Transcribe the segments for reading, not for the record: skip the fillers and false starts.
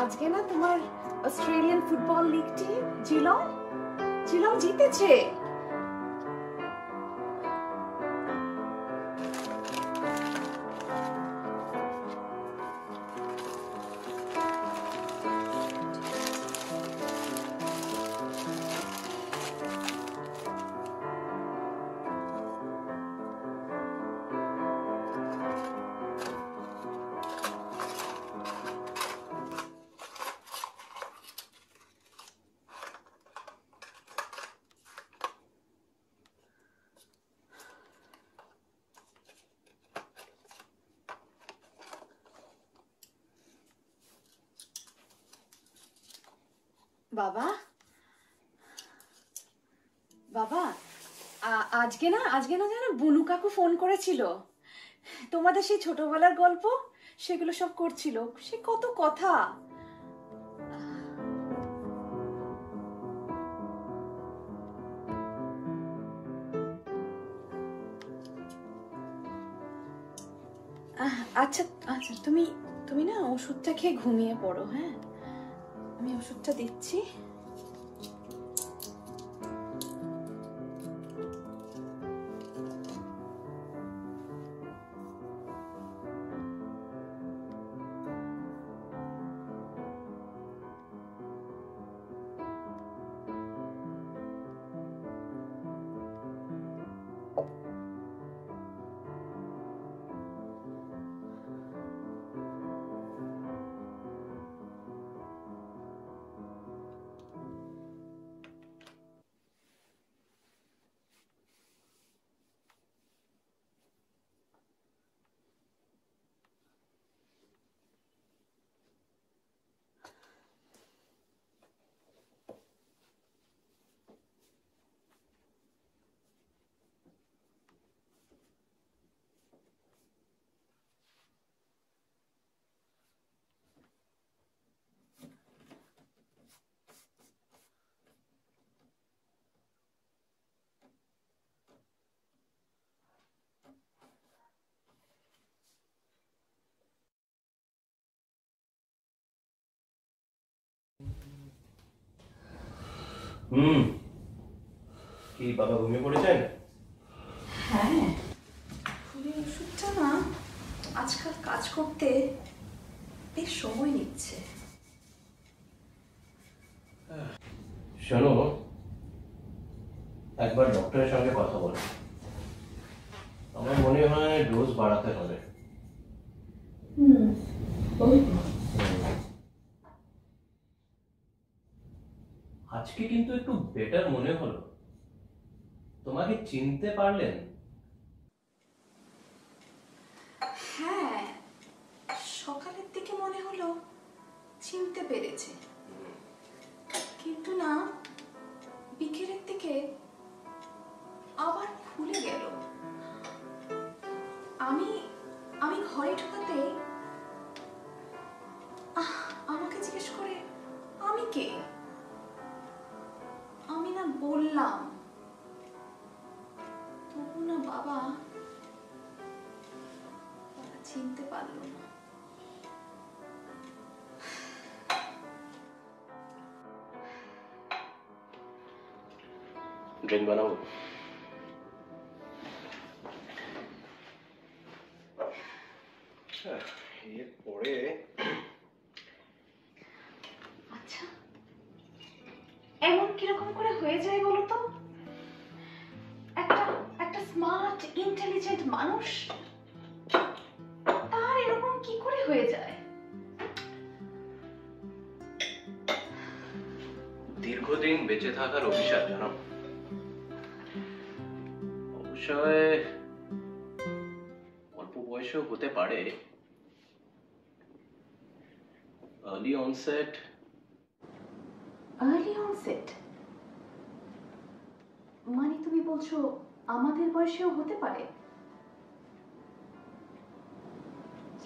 আজকে না তোমার অস্ট্রেলিয়ান ফুটবল লিগ টিম জিলং জিলং জিতেছে। বাবা বাবা আজকে না জানো বুনু কাকু ফোন করেছিল, তোমাদের সেই ছোটবেলার গল্প সেগুলো সব করছিল। সে কত কথা। আচ্ছা আচ্ছা, তুমি তুমি না ওষুধটা খেয়ে ঘুমিয়ে পড়ো। হ্যাঁ, আমি ওষুধটা দিচ্ছি। কি বাবা ঘুমিয়ে পড়েছেন? হ্যাঁ, ফুলের ওষুধটা না আজকাল কাজ করতে বেশ সময় নিচ্ছে। শোনো, একবার ডক্টরের সঙ্গে কথা বলো। আমার মনে হয় ডোজ বাড়াতে হবে। আজকে কিন্তু একটু বেটার মনে হলো। তোমাকে চিনতে পারলেন? হ্যাঁ, সকালের দিকে মনে হলো চিনতে পেরেছে, কিন্তু না বিকেলের দিকে আবার ভুলে গেল। আমি আমি ঘরে ঢোকাতে আমাকে জিজ্ঞেস করে আমি কে। আমি না বললাম, তবু না বাবা চিনতে পারলো না। ড্রিঙ্ক বানাবো? এরপরে আচ্ছা, এমন কিরকম করে হয়ে যায় বলো তো? একটা একটা স্মার্ট ইন্টেলিজেন্ট মানুষ তার এরকম কি করে হয়ে যায়? দীর্ঘদিন বেঁচে থাকার অভিশাপ, জানো। অবশ্যই অল্প বয়সেও হতে পারে। Early onset. আর্লি অনসেট মানে তুমি বলছো আমাদের বয়সেও হতে পারে?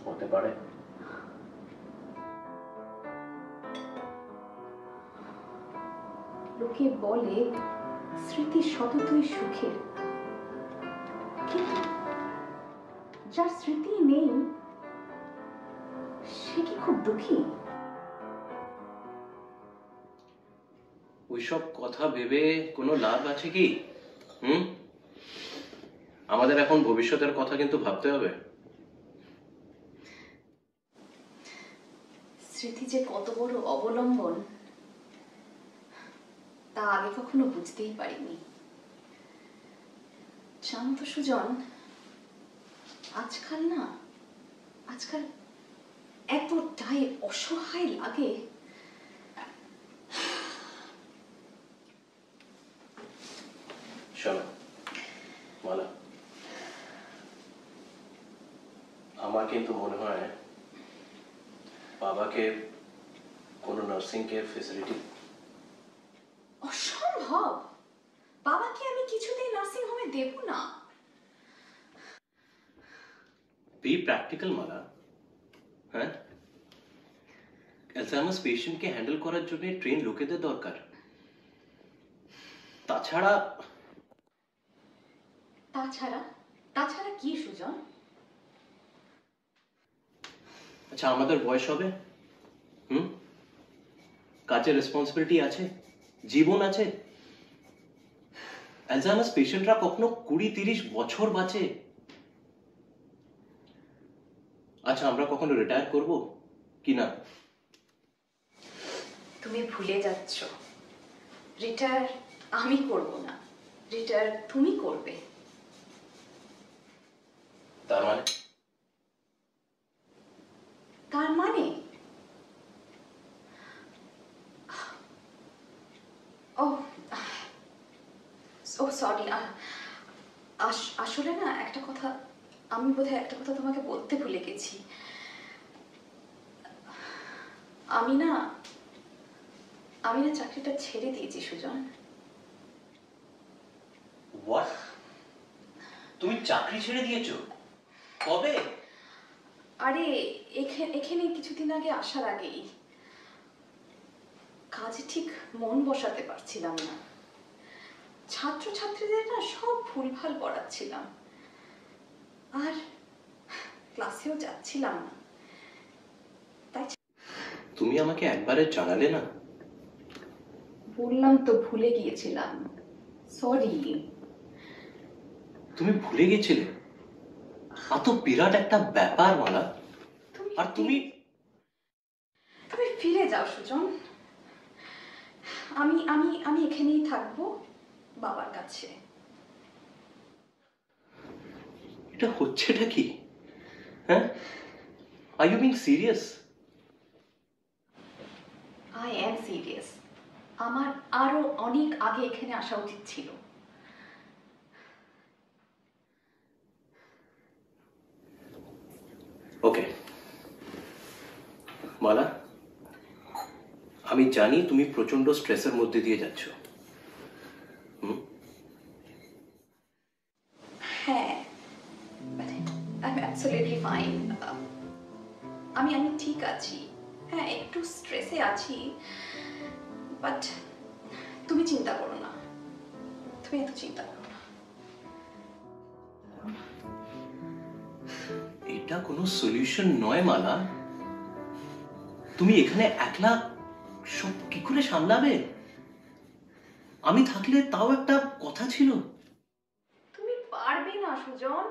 হতে পারে। লোকে বলে স্মৃতি সততই সুখের, কিন্তু যার স্মৃতি নেই সে কি খুব দুঃখী? ওইসব কথা ভেবে কোনো লাভ আছে কি? হুম? আমাদের এখন ভবিষ্যতের কথা কিন্তু ভাবতে হবে। স্মৃতি যে কত বড় অবলম্বন তা আগে কখনো বুঝতেই পারিনি। জানো তো সুজন, আজকাল এতটাই অসহায় লাগে। শোনো মালা, আমার কিন্তু মনে হয় বাবাকে কোনো নার্সিং কেয়ার ফেসিলিটি। অসম্ভব! বাবাকে আমি কিছুতেই নার্সিং হোমে দেব না। বি প্র্যাকটিক্যাল মালা। হ্যাঁ, অ্যালজাইমার্স পেশেন্টকে হ্যান্ডেল করার জন্য ট্রেন লোকেদের দরকার। তাছাড়া তাছাড়া তাছাড়া কি সুজন? আচ্ছা, আমাদের বয়স হবে, কাজের রেসপন্সিবিলিটি আছে, জীবন আছে। অ্যালজাইমার্স পেশেন্টরা কখনো 20-30 বছর বাঁচে। আচ্ছা, আমরা কখনো রিটায়ার করব কি না? তুমি ভুলে যাচ্ছ, রিটায়ার আমি করব না, রিটায়ার তুমি করবে। তার মানে তার মানে ও ও সরি, আসলে না একটা কথা, আমি বোধহয় একটা কথা তোমাকে বলতে ভুলে গেছি। আমি না চাকরিটা ছেড়ে দিয়েছি সুজন। হোয়াট? তুমি চাকরি ছেড়ে দিয়েছো? কবে? আরে এখানে কিছুদিন আগে আসার আগেই। কাজে ঠিক মন বসাতে পারছিলাম না, ছাত্রছাত্রীদের না সব ভুলভাল পড়াচ্ছিলাম, আর ক্লাসেও যাচ্ছিলাম না। তাই তুমি আমাকে একবারে জানালে না? বললাম তো ভুলে গিয়েছিলাম, সরি। তুমি ভুলে গেছিলে? এত বিরাট একটা ব্যাপার মালা। আর তুমি ফিরে যাও সুজন। আমি আমি আমি এখানেই থাকবো, বাবার কাছে। এটা হচ্ছেটা কি? হ্যাঁ, are you being serious? I am serious. আমার আরো অনেক আগে এখানে আসা উচিত ছিল। ওকে মালা, আমি জানি তুমি প্রচন্ড স্ট্রেসের মধ্যে দিয়ে যাচ্ছ। হ্যাঁ, আই এম অ্যাবসলিউটলি ফাইন। আমি ঠিক আছি। হ্যাঁ, একটু স্ট্রেসে আছি, বাট তুমি চিন্তা করো না, তুমি এত চিন্তা করো না। এটা কোনো সলিউশন নয় মালা। তুমি এখানে একলা সব কি করে সামলাবে? আমি থাকলে তাও একটা কথা ছিল। তুমি পারবে না সুজন,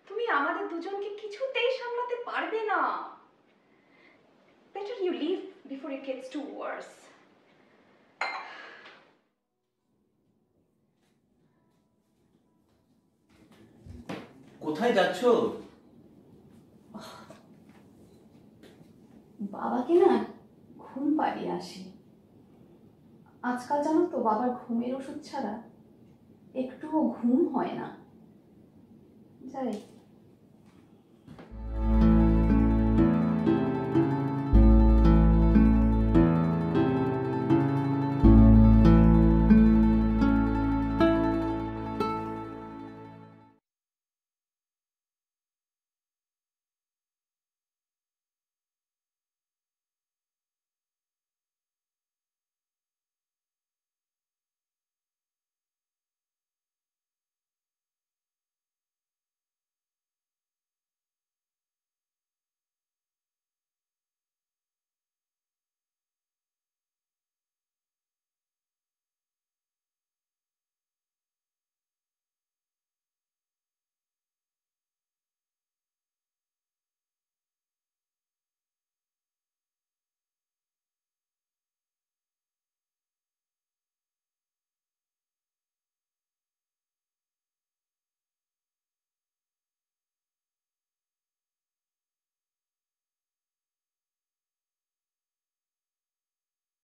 তুমি আমাদের দুজনকে কিছুতেই সামলাতে পারবে না। Better you leave before it gets to worse. কোথায় যাচ্ছ? বাবাকে না ঘুম পাড়িয়ে আসি। আজকাল জানো তো বাবার ঘুমের ওষুধ ছাড়া একটুও ঘুম হয় না। যাই।